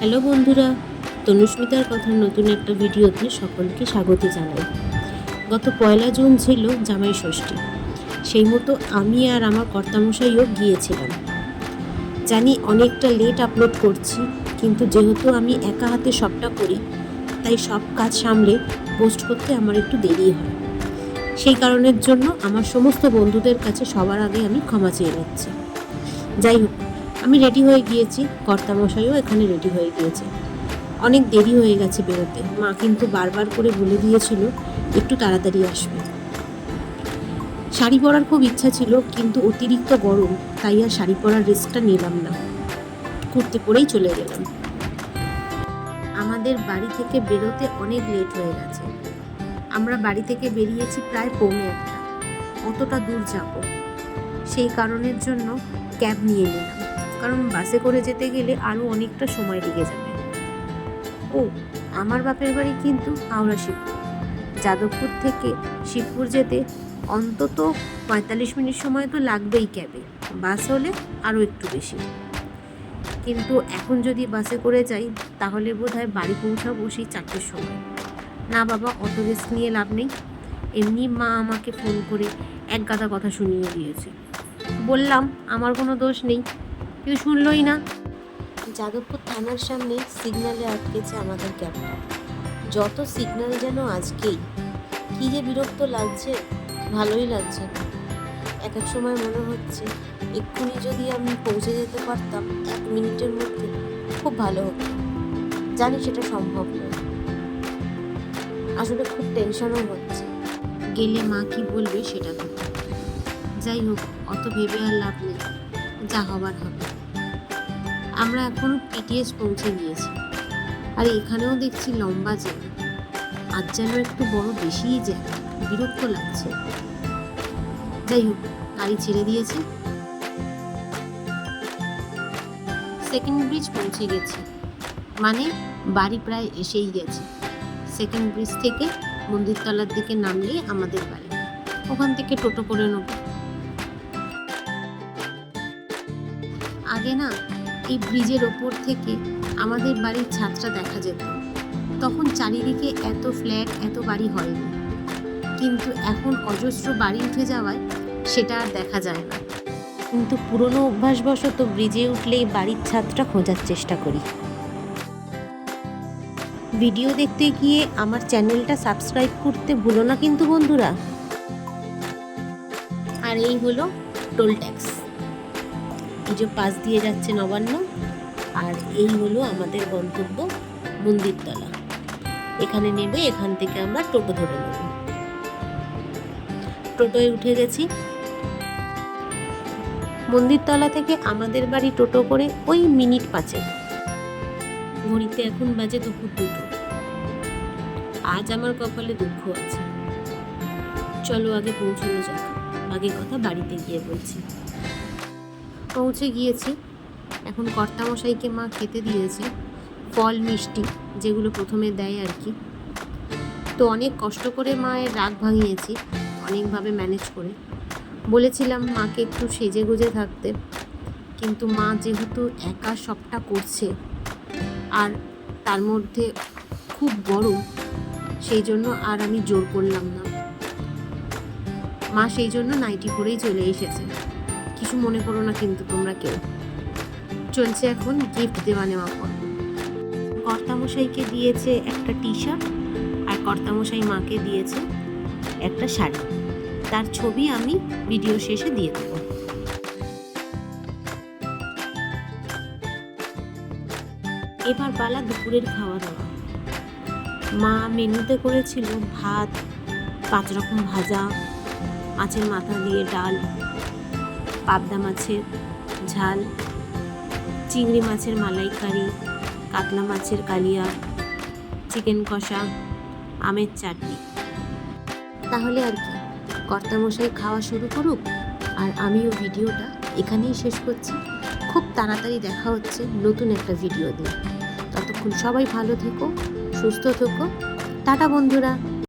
Hello বন্ধুরা, তনুস্মিতার কথার নতুন একটা ভিডিওতে সকলকে স্বাগত জানাই। গত 1 জুন ছিল জামাই ষষ্ঠী। সেই মতো আমি আর আমার কর্তামশাইও গিয়েছিলাম। জানি অনেকটা লেট আপলোড করছি, কিন্তু যেহেতু আমি একা হাতে সবটা করি, তাই সব কাজ সামলে পোস্ট করতে আমার একটু দেরি হয়। সেই কারণের জন্য আমার সমস্ত বন্ধুদের কাছে সবার আগে আমি ক্ষমা চেয়ে নিচ্ছি। যাই হোক, আমি রেডি হয়ে গিয়েছি, কর্তামশাইও এখানে রেডি হয়ে গিয়েছে। অনেক দেরি হয়ে গেছে বেরোতে। মা কিন্তু বারবার করে বলে দিয়েছিল একটু তাড়াতাড়ি আসবে। শাড়ি পরার খুব ইচ্ছা ছিল, কিন্তু অতিরিক্ত গরম, তাই আর শাড়ি পরার রিস্কটা নিলাম না। কুর্তি পরেই চলে গেলাম। আমাদের বাড়ি থেকে বেরোতে অনেক লেট হয়ে গেছে। আমরা বাড়ি থেকে বেরিয়েছি প্রায় 1:45। অতটা দূর যাব, সেই কারণের জন্য ক্যাব নিয়ে নিলাম, কারণ বাসে করে যেতে গেলে আরও অনেকটা সময় লেগে যাবে। ও, আমার বাপের বাড়ি কিন্তু হাওড়া শিবপুর। যাদবপুর থেকে শিবপুর যেতে অন্তত 45 মিনিট সময় তো লাগবেই ক্যাবে, বাস হলে আরও একটু বেশি। কিন্তু এখন যদি বাসে করে যাই তাহলে বোধহয় বাড়ি পৌঁছাবো সেই 4টের সময়। না বাবা, অত রিস্ক নিয়ে লাভ নেই। এমনি মা আমাকে ফোন করে এক গাদা কথা শুনিয়ে দিয়েছে। বললাম আমার কোনো দোষ নেই, কেউ শুনলই না। যাদবপুর থানার সামনে সিগন্যালে আটকেছে আমাদের ক্যাবটা। যত সিগন্যাল যেন আজকেই, কী যে বিরক্ত লাগছে, ভালোই লাগছে না। এক এক সময় মনে হচ্ছে এক্ষুনি যদি আমি পৌঁছে যেতে পারতাম 1 মিনিটের মধ্যে, খুব ভালো হতো। জানি সেটা সম্ভব নয়। আসলে খুব টেনশনও হচ্ছে, গেলে মা কি বলবে সেটা তো। যাই হোক, অত ভেবে আর লাভ নেই, যা হবার হবে। আমরা এখন পিটিএস পৌঁছে গিয়েছি, আর এখানেও দেখছি লম্বা জ্যাম। আজ যেন একটু বড় বেশিই জ্যাম, বিরক্ত লাগছে। যাই হোক, গাড়ি ছেড়ে দিয়েছে। সেকেন্ড ব্রিজ পৌঁছে গেছি, মানে বাড়ি প্রায় এসেই গেছে। সেকেন্ড ব্রিজ থেকে মন্দিরতলার দিকে নামলেই আমাদের বাড়ি। ওখান থেকে টোটো করে নেব। আগে না এই ব্রিজের ওপর থেকে আমাদের বাড়ির ছাদটা দেখা যেত। তখন চারিদিকে এত ফ্ল্যাট, এত বাড়ি হয়নি, কিন্তু এখন অজস্র বাড়ি উঠে যাওয়ায় সেটা আর দেখা যায় না। কিন্তু পুরনো অভ্যাসবশত ব্রিজে উঠলেই বাড়ির ছাদটা খোঁজার চেষ্টা করি। ভিডিও দেখতে গিয়ে আমার চ্যানেলটা সাবস্ক্রাইব করতে ভুলো না কিন্তু বন্ধুরা। আর এই হলো টোল ট্যাক্স, এই যে পাশ দিয়ে যাচ্ছে নবান্ন। আর এই হলো আমাদের গন্তব্য মন্দিরতলা। এখানে নেবে, এখান থেকে আমরা টোটো ধরে নেব। টোটোয় উঠে গেছি। মন্দিরতলা থেকে আমাদের বাড়ি টোটো করে ওই মিনিট 5। ঘড়িতে এখন বাজে দুপুর 2। আজ আমার কপালে দুঃখ আছে। চলো আগে পৌঁছানো যাক, বাকি কথা বাড়িতে গিয়ে বলছি। পৌঁছে গিয়েছি। এখন কর্তামশাইকে মা খেতে দিয়েছে ফল মিষ্টি, যেগুলো প্রথমে দেয় আর কি। তো অনেক কষ্ট করে মায়ের রাগ ভাঙিয়েছি, অনেকভাবে ম্যানেজ করে। বলেছিলাম মাকে একটু সেজে গুজে থাকতে, কিন্তু মা যেহেতু একা সবটা করছে, আর তার মধ্যে খুব গরম, সেই জন্য আর আমি জোর করলাম না। মা সেই জন্য নাইটি পরেই চলে এসেছে। কিছু মনে করো না কিন্তু তোমরা কেউ। চলছে এখন গিফট দেওয়া নেওয়া পর্ব। কর্তামশাইকে দিয়েছে একটা টি শার্ট, আর কর্তামশাই মাকে দিয়েছে একটা শাড়ি। তার ছবি আমি ভিডিও শেষে দিয়ে দেব। এবার পালা দুপুরের খাওয়া দাওয়া। মা মেনুতে করেছিল ভাত, 5 রকম ভাজা, মাছের মাথা দিয়ে ডাল, পাবদা মাছের ঝাল, চিংড়ি মাছের মালাইকারি, কাতলা মাছের কালিয়া, চিকেন কষা, আমের চাটনি। তাহলে আর কি, কর্তামশাই খাওয়া শুরু করুক, আর আমিও ভিডিওটা এখানেই শেষ করছি। খুব তাড়াতাড়ি দেখা হচ্ছে নতুন একটা ভিডিও দিয়ে। ততক্ষণ সবাই ভালো থেকো, সুস্থ থেকো। টাটা বন্ধুরা।